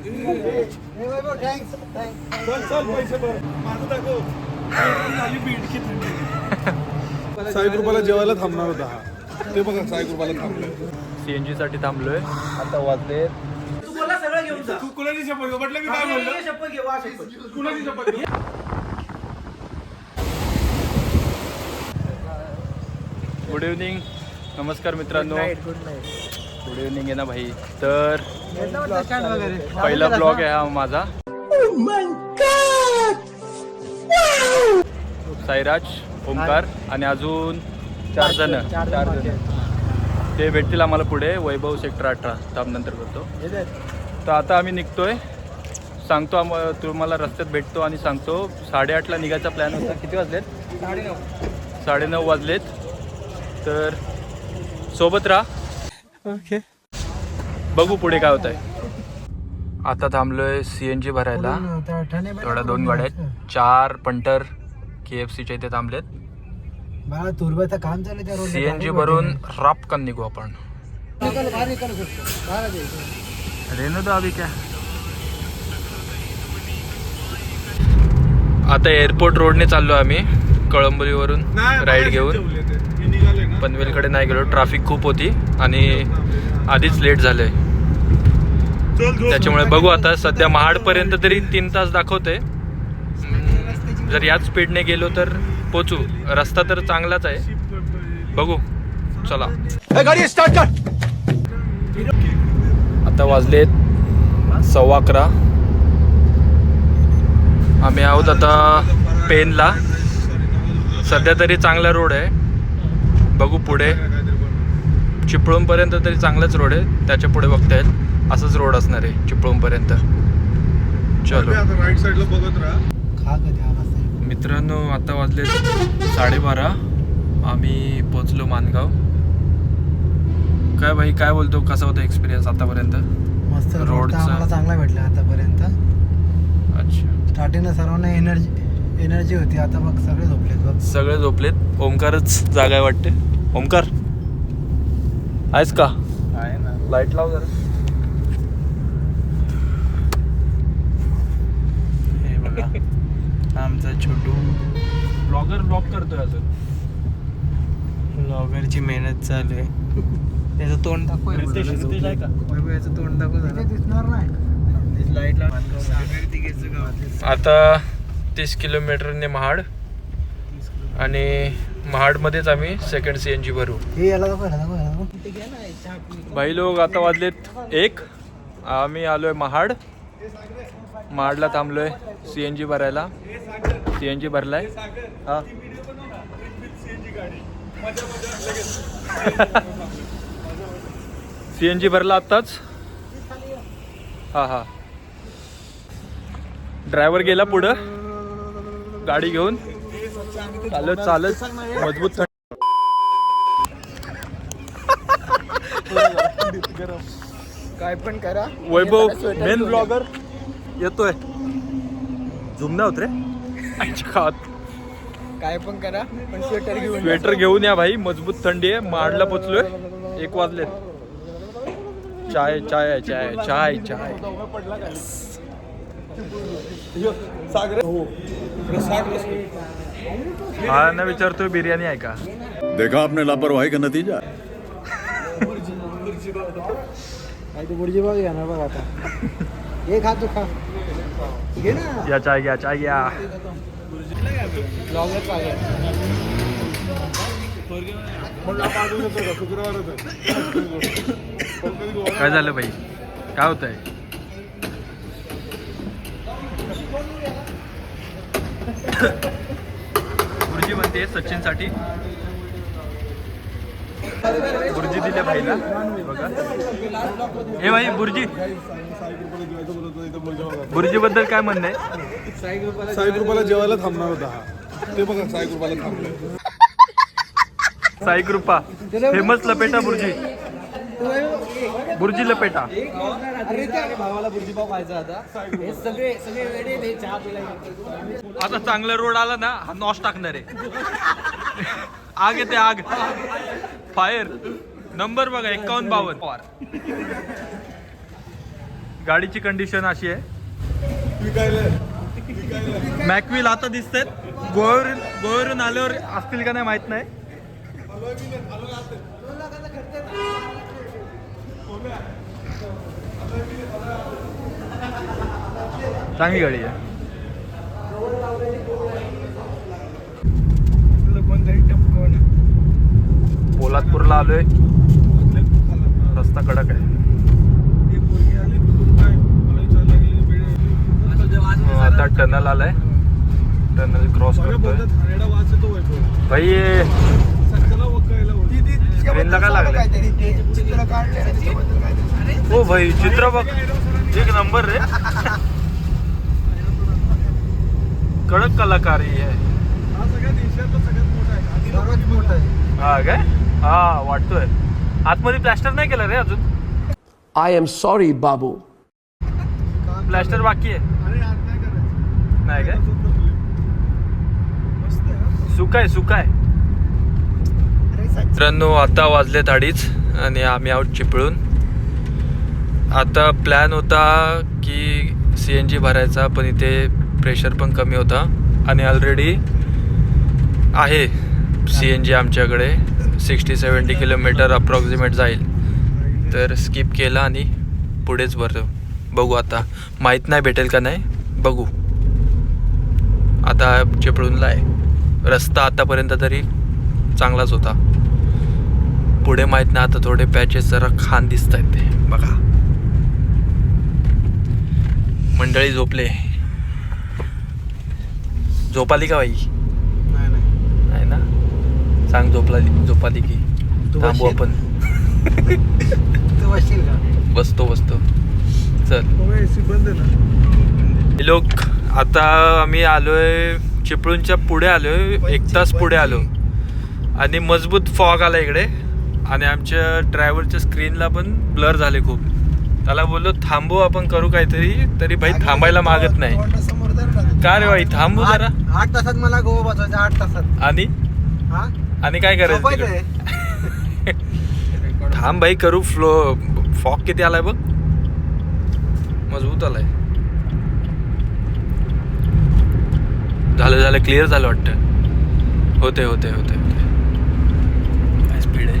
साई कृपाला जेवायला थांबणार होता हा. ते बघा साई कृपाला थांबलोय. सीएनजी साठी थांबलोय. आता वाजले तू कुणाची शपथ घेऊ म्हटलं मी काय बोललो? कुणाची शपथ घेऊ? Good evening. नमस्कार मित्रांनो. गुड इव्हनिंग आहे ना भाई. तर पहिला ब्लॉग आहे हा माझा. साईराज, ओमकार आणि अजून चार जण ते भेटतील आम्हाला पुढे. वैभव सेक्टर 18 थांब नंतर करतो. तर आता आम्ही निघतोय. सांगतो तुम्हाला रस्त्यात भेटतो आणि सांगतो. 8:30ला निघायचा प्लॅन होता. किती वाजलेत? 9:30 वाजलेत. तर सोबत राहा. ओके, बघू पुढे काय होत आहे. आता थांबलोय सीएनजी भरायला. थोड्या 2 गाड्या आहेत. 4 पंटर KFCच्या इथे थांबलेत. काम चालू. सीएनजी भरून रापकन निघू आपण. रेनो दो अभी क्या. आता एअरपोर्ट रोडने चाललो आम्ही कळंबोलीवरून राईड घेऊन. पनवेलकडे नाही गेलो. ट्रॅफिक खूप होती आणि आधीच लेट झालंय. त्याच्यामुळे बघू आता. सध्या महाडपर्यंत तरी 3 तास दाखवते. जर याच स्पीडने गेलो तर पोचू. रस्ता तर चांगलाच आहे. बघू. चला गाडी स्टार्ट कर. आता वाजलेत 11:15. आम्ही आहोत आता पेनला. सध्या तरी चांगला रोड आहे. बघू पुढे. चिपळूणपर्यंत तरी चांगलाच रोड आहे. त्याच्या पुढे बघतायत असंच रोड असणार आहे चिपळूणपर्यंत. चलो राईट साईडला बघत राहा. मित्रांनो, आता वाजले 12:30. आम्ही पोचलो मानगाव. काय भाई, काय बोलतो, कसा होता एक्सपिरियन्स आतापर्यंत? मस्त. रोडचा चांगला भेटला आतापर्यंत. अच्छा. स्टार्टिंगला सर्वांना एनर्जी होती. आता बघ सगळे झोपलेत बघ. सगळे झोपलेत. ओमकारच जागा आहे वाटते. ओमकार आहेस का? आहे ना. लाईट लाव जरा. हे बघा आमचा छोटू ब्लॉग करतोय अजून. ब्लॉगरची मेहनत चालू आहे. त्याचं तोंड दाखव. याचं तोंड दाखव. दिसणार नाही. लाईट लाव. आता 30 किलोमीटरने महाड आणि महाडमध्येच आम्ही सेकंड सीएनजी भरू. हे याला दाखव. भाई लोक, आता वाजलेत 1. आम्ही आलोय महाड. महाडला थांबलोय सीएनजी भरायला. सीएनजी भरलाय. हा सीएनजी भरला आत्ताच. हा ड्रायव्हर गेला पुढं गाडी घेऊन. चालत मजबूत. काय पण करा. वैभव मेन ब्लॉगर येतोय. झुम ना होत रे. काय पण करा पण स्वेटर घेऊन या भाई. मजबूत थंडी आहे. महाडला पोचलोय. 1 वाजले. चाय चाय चाय चाय चाय. हा ना, विचारतोय बिर्याणी आहे का. देखा आपने लापरवाही का नतीजा. बुर्जी बघ ना बघ आता. हे खा तू खा. घे ना. या चाय घ्या, चाय घ्या. काय झालं भाई, काय होत आहे? बुर्जी म्हणते सचिन साठी. बुर्जी दिल्या भाईला. बघा हे भाई बुर्जी. बुर्जी बद्दल काय म्हणणं आहे? साई कृपाला जेवायला थांबणार होता हा. ते बघा साई कृपाला थांबलोय. साई कृपा फेमस लपेटा बुर्जी. बुर्जी लपेटा. भावाला बुर्जी पाव खायचा आता. हे सगळे वेडे चहा पिला. आता चांगला रोड आला ना, हा नॉश टाकणार आहे. आग येते, आग. फायर. नंबर बघा 5152. गाडीची कंडिशन अशी आहे. मॅकविल आता दिसतात. गोव्यावरून आल्यावर असतील का नाही माहित नाही. चांगली गाडी आहे. पोलादपूरला आलोय. रस्ता कडक आहे. आता टनल आलाय. टनल क्रॉस करतोय. भाई स्क्रीनला काय लागलंय? हो भाई चित्र बघ एक नंबर रे. कडक कलाकारी आहे. हा काय? हा वाटतोय. आतमध्ये प्लॅस्टर नाही केलं रे अजून. I am sorry, Babu. Plaster बाकी आहे. नाही काय? सुकाय सुकाय. मित्रांनो आता वाजलेत 2:30 आणि आम्ही आहोत चिपळूण. आता प्लॅन होता की CNG भरायचा, पण इथे प्रेशर पण कमी होता आणि ऑलरेडी आहे CNG आमच्याकडे. 60-70 किलोमीटर अप्रॉक्सिमेट जाईल. तर स्किप केला आणि पुढेच भरतो. बघू आता, माहीत नाही भेटेल का नाही बघू. आता चिपळूणला आहे. रस्ता आतापर्यंत तरी चांगलाच होता. पुढे माहीत नाही. आता थोडे पॅचेस जरा खान दिसत आहेत ते बघा. मंडळी झोपले. झोपाली का बाई? नाही ना. सांग झोपाली की थांबू आपण. बसतो चल. लोक आता आम्ही आलोय चिपळूणच्या पुढे आलोय. 1 तास पुढे आलो आणि मजबूत फॉग आला इकडे आणि आमच्या ड्रायव्हरच्या स्क्रीनला पण ब्लर झाले खूप. त्याला बोललो थांबू आपण करू काहीतरी, तरी भाई थांबायला मागत नाही. का रे भाई थांबू जरा. 8 तासात मला गोवा बसवायचं. 8 तासात आणि काय करायचं? थांब भाई करू. फॉग किती आलाय बघ. मजबूत आलाय. झालं क्लिअर झालं वाटतं. होते काय स्पीड आहे.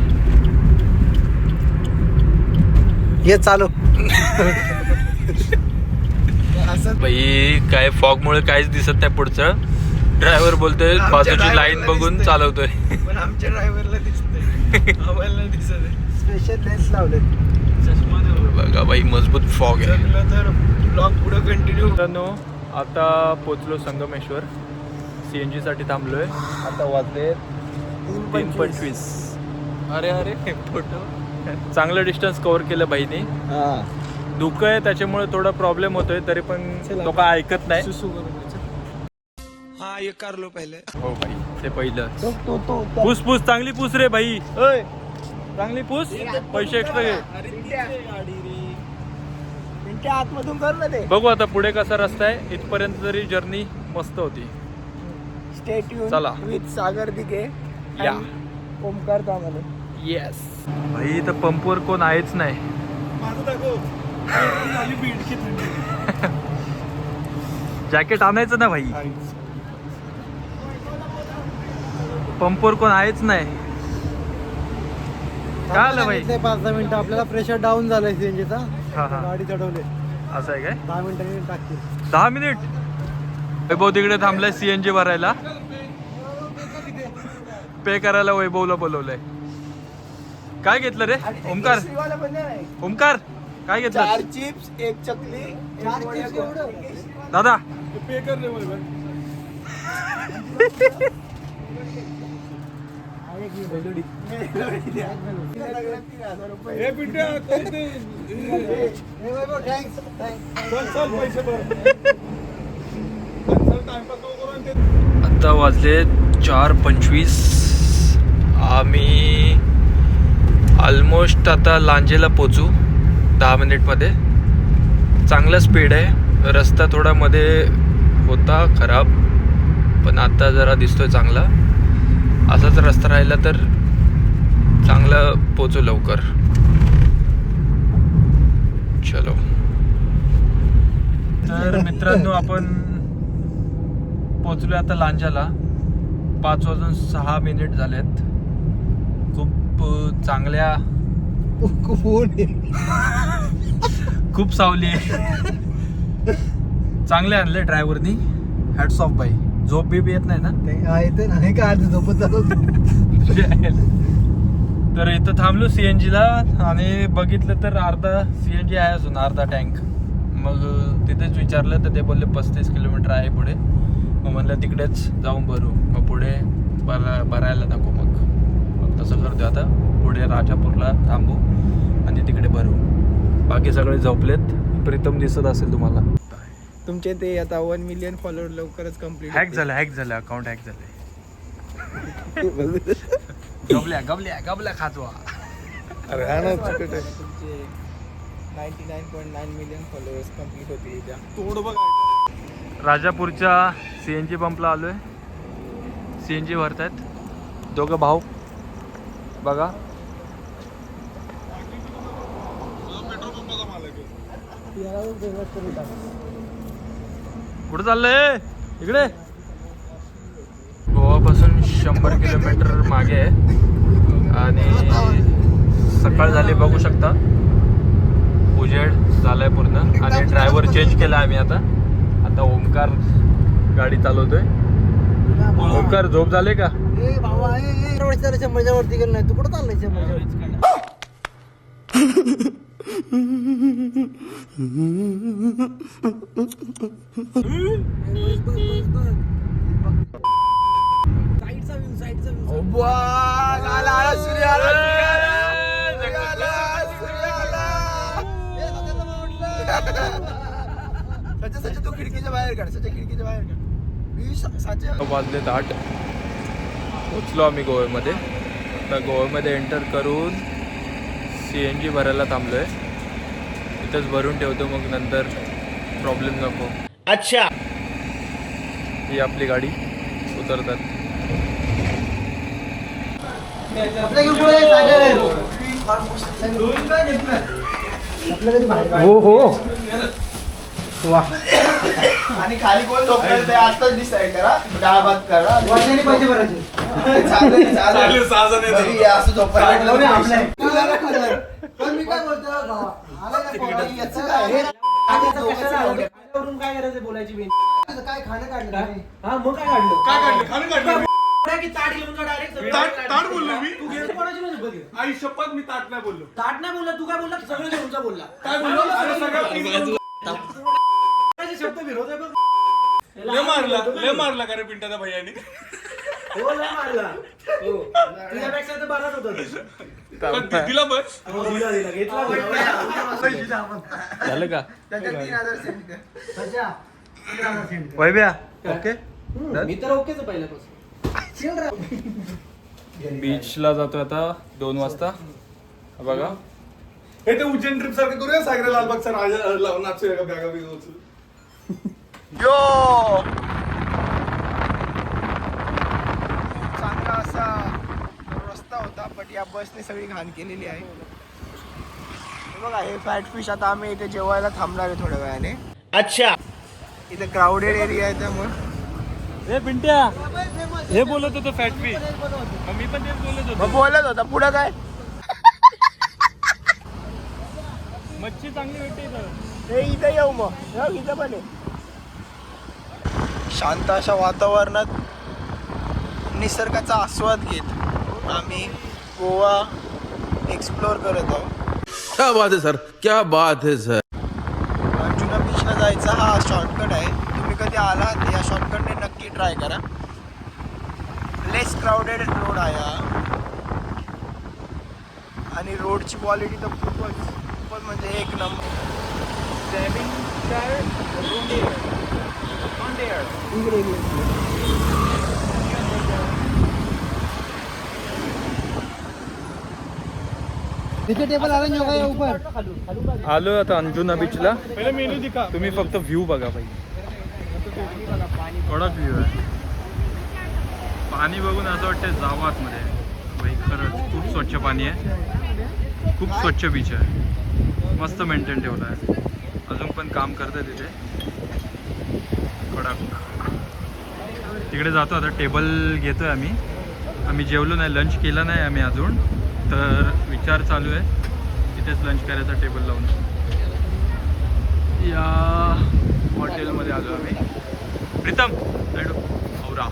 ये चालू. भाई काय फॉग मुळे काहीच दिसत नाही पुढचं. ड्रायव्हर बोलतोय बाजूची लाईन बघून चालवतोय. पण आमच्या ड्रायव्हरला दिसतंय, आम्हाला नाही दिसत. स्पेशल लेन्स लावले. बघा बाई मजबूत फॉग आहे. तर ब्लॉग पुढे कंटिन्यू. मित्रांनो आता पोचलो संगमेश्वर. CNG साठी थांबलोय. आता वाजले 3:25. अरे फोटो चांगलं डिस्टन्स कव्हर केलं भाईनी. धुकं आहे त्याच्यामुळे थोडा प्रॉब्लेम होतोय, तरी पण लोक ऐकत नाही. हा ये कर लो पहिले. हो भाई ते पहिलं. पूस चांगली पूस रे भाई. चांगली पूस. पैसे एक्स्ट्रा घे. आतमधून कर ना ते. बघू आता पुढे कसा रस्ता आहे. इथपर्यंत तरी जर्नी मस्त होती. स्टे ट्यून चला विथ सागर दिघे या ओमकार कामाले. येस भाई इथं पंपवर कोण आहेच नाही. जॅकेट आणायचं ना भाई. पंपवर कोण आहेच नाही. काय आलं भाई? 5-10 मिनिटं आपल्याला प्रेशर डाऊन झालंय सीएनजीचा. हा. गाडी चढवले. असं आहे काय? 10 मिनिटांनी टाकते. 10 मिनिट. वैभव तिकडे थांबलाय CNG भरायला. पे करायला वैभवला बोलवलंय. काय घेतलं रे ओमकार? काय घेतलं? 4 चिप्स 1 चकली 4 चिप्स. दादा पे कर रे वैभव. हे पिंट्या चल पैसे भर. आता वाजले 4:25. आम्ही ऑलमोस्ट आता लांजेला पोचू 10 मिनिटमध्ये. चांगला स्पीड आहे. रस्ता थोडा मध्ये होता खराब, पण आता जरा दिसतोय चांगला. असाच रस्ता राहिला तर चांगलं पोचू लवकर. चलो तर मित्रांनो आपण पोचलो आता लांजाला. 5:06 झालेत. खूप चांगल्या खूप सावली आहे. चांगले आणले ड्रायव्हरनी. हॅट्स ऑफ बाई. झोप बी येत नाही ना तर इथं थांबलो CNG ला आणि बघितलं तर अर्धा CNG आहे अजून अर्धा टँक. मग तिथेच विचारलं तर ते बोलले 35 किलोमीटर आहे पुढे. मग म्हणलं तिकडेच जाऊन भरू. मग पुढे भरायला नको. मग तसं करतो आता. पुढे राजापूरला थांबू आणि तिकडे भरू. बाकी सगळे झोपलेत. प्रीतम दिसत असेल तुम्हाला. तुमचे ते आता 1 मिलियन फॉलोअर लवकरच कम्प्लीट. हॅक झालं अकाउंट हॅक झाले. गबल्या खातवा. अरे हा ना तुमचे 99.9 मिलियन फॉलोअर्स कम्प्लीट होतील उद्या. तोड बघ. राजापूरच्या CNG पंपला आलोय. CNG भरतायत दोघं भाऊ. बघा पेट्रोल पंपाचा मालक कुठं चाललंय? इकडे. गोवापासून 100 किलोमीटर मागे आहे आणि सकाळ झाली बघू शकता. उजेड झालाय पूर्ण आणि ड्रायव्हर चेंज केला आम्ही आता ओमकार गाडी चालवतोय. ओमकार झोप झाले का? मजावरती गेलं नाही. तू कुठं चाललाय? खिडकीच्या बाहेर काढ. खिडकीच्या बाहेर काढ. वाजले 8. पोचलो आम्ही गोव्यामध्ये. आता गोव्यामध्ये एंटर करून CNG भरायला थांबलोय. इथंच भरून ठेवतो मग नंतर प्रॉब्लेम नको. अच्छा. ही आपली गाडी उतरतात. हो वा. आणि खाली कोण झोपलं ते आताच डिसाईड करा. डाळ भात करा. पैसे भरायचे. चालेल 6 जण असं झोपायला. पण मी काय बोलतो काय करायचं बोलायची मी काय खाणं काढलं. हा मग काय काढलं. खाणं काढलं. ताट घेऊन जा डायरेक्ट. ताट बोललो मी. तू घेऊन कोणाची नाही. आई शपथ मी ताट नाही बोललो. ताट नाही बोलला. तू काय बोलला? सगळं घेऊन जा बोलला. काय बोललो? अरे सगळं शब्द विरोध बघ. लय मारला का रे पिंटाचा भैयाने. हो लय मारला. हो तुझ्यापेक्षा तर बराच होता. दिला बस. हो दिला घेतला. झालं का? त्याच्यात 3000 सेंड कर. अच्छा 3000 सेंड कर. वैभ्या ओके. मी तर ओकेच पहिल्यापासून. बीचला जातो आता 2 वाजता. बघा हे ते उज्जैन ट्रिप सारखं करूया. सागरे लालबागचा राजा नाचूया का बॅगा बिगा उचलून. यो चांगला असा रस्ता होता. पण या बसने सगळी घाण केलेली आहे. बघा हे फॅट फिश. आता आम्ही इथे जेवायला थांबणार आहे थोड्या वेळाने. अच्छा. इथे क्राऊडेड एरिया आहे त्यामुळे. हे पिंट्या हे बोलत होतो फॅट फिश. मी पण तेच बोलत होता. पुढं काय मच्छी चांगली भेटते इथं. हे इथं येऊ मग. इथं पण आहे. शांत अशा वातावरणात निसर्गाचा आस्वाद घेत आम्ही गोवा एक्सप्लोर करत आहोत. क्या बात है सर, क्या बात है सर. जुना बीचला जायचा हा शॉर्टकट आहे. तुम्ही कधी आलात या शॉर्टकटने नक्की ट्राय करा. लेस क्राऊडेड रोड आहे हा. आणि रोडची क्वालिटी तर खूपच म्हणजे एक नंबर. आलो आता अंजुना बीचला. तुम्ही फक्त व्ह्यू बघा भाई. कडक व्ह्यू आहे. पाणी बघून असं वाटतं जावं आतमध्ये. भाई खरंच खूप स्वच्छ पाणी आहे. खूप स्वच्छ बीच आहे. मस्त मेंटेन ठेवलं आहे. अजून पण काम करतात तिथे. वडा तिकडे जातो आता. टेबल घेतोय आम्ही जेवलो नाही, लंच केला नाही आम्ही अजून, तर विचार चालू आहे इथेच लंच करायचा टेबल लावून. या हॉटेलमध्ये आलो आम्ही. प्रीतम औरा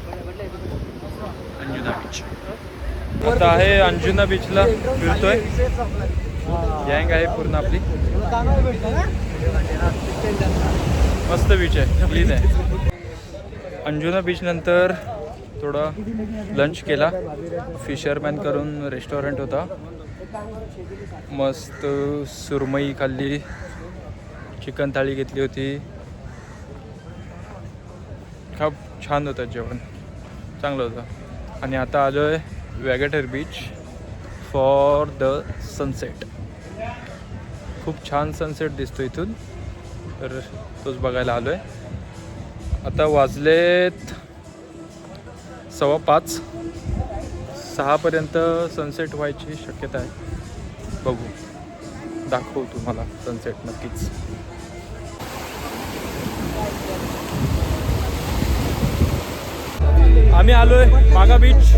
अंजुना बीच. आता आहे अंजुना बीचला फिरतोय. गँग आहे पूर्ण आपली. मस्त बीच आहे, क्लीन आहे. अंजुना बीच नंतर थोडा लंच केला. फिशरमॅन करून रेस्टॉरंट होता, मस्त सुरमई खाल्ली, चिकन थाळी घेतली होती. खूप छान होतं जेवण, चांगलं होतं. आणि आता आलो आहे वॅगेटर बीच फॉर द सनसेट. खूप छान सनसेट दिसतो इथून, तर तोच बघायला आलो आहे. आता वाजलेत 5:15. 6पर्यंत सनसेट व्हायची शक्यता आहे. बघू, दाखवू तुम्हाला सनसेट नक्कीच. आम्ही आलोय बागा बीच.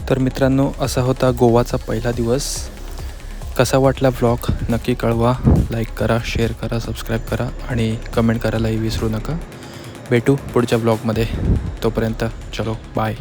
तर मित्रांनो, असा होता गोवाचा पहिला दिवस. कसा वाटला व्लॉग नक्की कळवा. लाईक करा, शेअर करा, सबस्क्राईब करा आणि कमेंट करायलाही विसरू नका. भेटू पुढच्या व्लॉगमध्ये. तोपर्यंत चलो बाय.